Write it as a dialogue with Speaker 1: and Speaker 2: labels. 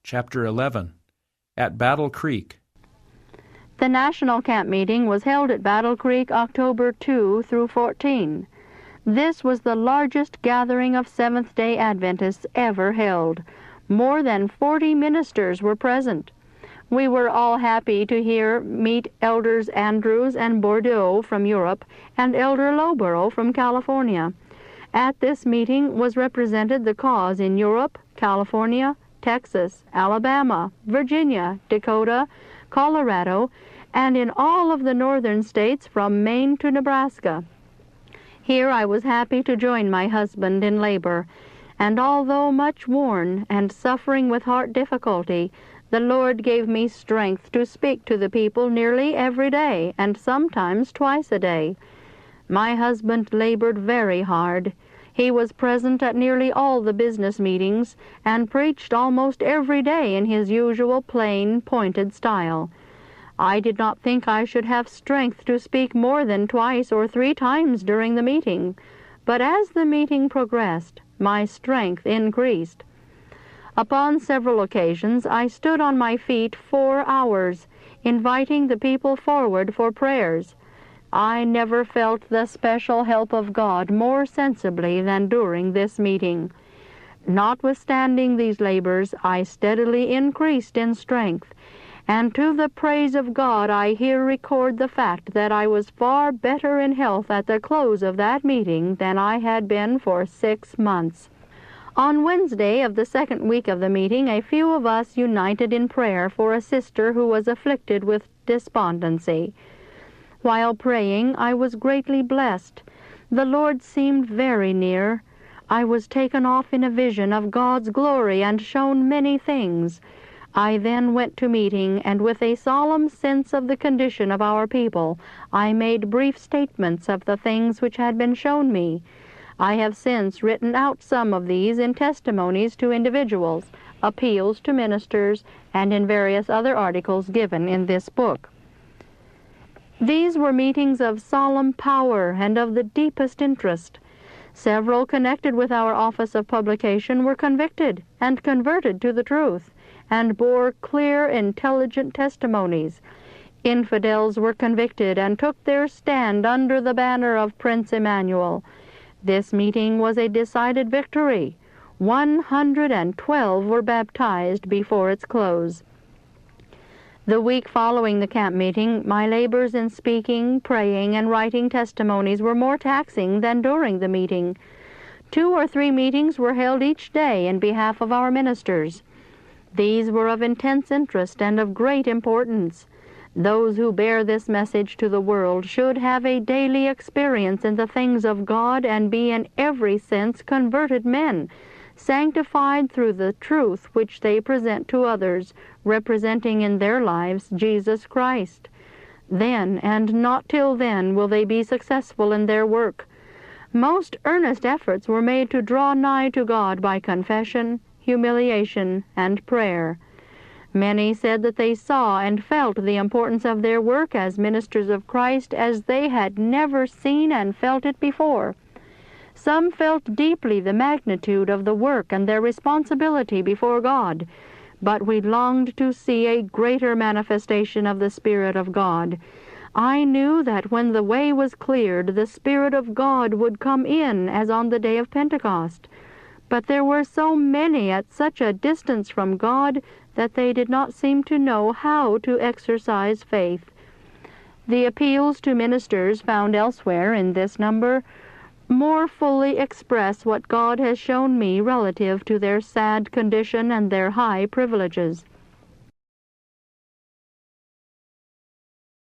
Speaker 1: Chapter 11. At Battle Creek.
Speaker 2: The National Camp Meeting was held at Battle Creek October 2 through 14. This was the largest gathering of Seventh-day Adventists ever held. More than 40 ministers were present. We were all happy to meet Elders Andrews and Bordeaux from Europe and Elder Lowborough from California. At this meeting was represented the cause in Europe, California, Texas, Alabama, Virginia, Dakota, Colorado, and in all of the northern states from Maine to Nebraska. Here I was happy to join my husband in labor, and although much worn and suffering with heart difficulty, the Lord gave me strength to speak to the people nearly every day, and sometimes twice a day. My husband labored very hard. He was present at nearly all the business meetings and preached almost every day in his usual plain, pointed style. I did not think I should have strength to speak more than twice or 3 times during the meeting, but as the meeting progressed, my strength increased. Upon several occasions I stood on my feet 4 hours, inviting the people forward for prayers. I never felt the special help of God more sensibly than during this meeting. Notwithstanding these labors, I steadily increased in strength, and to the praise of God I here record the fact that I was far better in health at the close of that meeting than I had been for 6 months. On Wednesday of the 2nd week of the meeting, a few of us united in prayer for a sister who was afflicted with despondency. While praying, I was greatly blessed. The Lord seemed very near. I was taken off in a vision of God's glory and shown many things. I then went to meeting, and with a solemn sense of the condition of our people, I made brief statements of the things which had been shown me. I have since written out some of these in testimonies to individuals, appeals to ministers, and in various other articles given in this book. These were meetings of solemn power and of the deepest interest. Several connected with our office of publication were convicted and converted to the truth, and bore clear, intelligent testimonies. Infidels were convicted and took their stand under the banner of Prince Emmanuel. This meeting was a decided victory. 112 were baptized before its close. The week following the camp meeting, my labors in speaking, praying, and writing testimonies were more taxing than during the meeting. 2 or 3 meetings were held each day in behalf of our ministers. These were of intense interest and of great importance. Those who bear this message to the world should have a daily experience in the things of God and be in every sense converted men, sanctified through the truth which they present to others, representing in their lives Jesus Christ. Then, and not till then, will they be successful in their work. Most earnest efforts were made to draw nigh to God by confession, humiliation, and prayer. Many said that they saw and felt the importance of their work as ministers of Christ as they had never seen and felt it before. Some felt deeply the magnitude of the work and their responsibility before God, but we longed to see a greater manifestation of the Spirit of God. I knew that when the way was cleared, the Spirit of God would come in as on the day of Pentecost. But there were so many at such a distance from God that they did not seem to know how to exercise faith. The appeals to ministers found elsewhere in this number more fully express what God has shown me relative to their sad condition and their high privileges.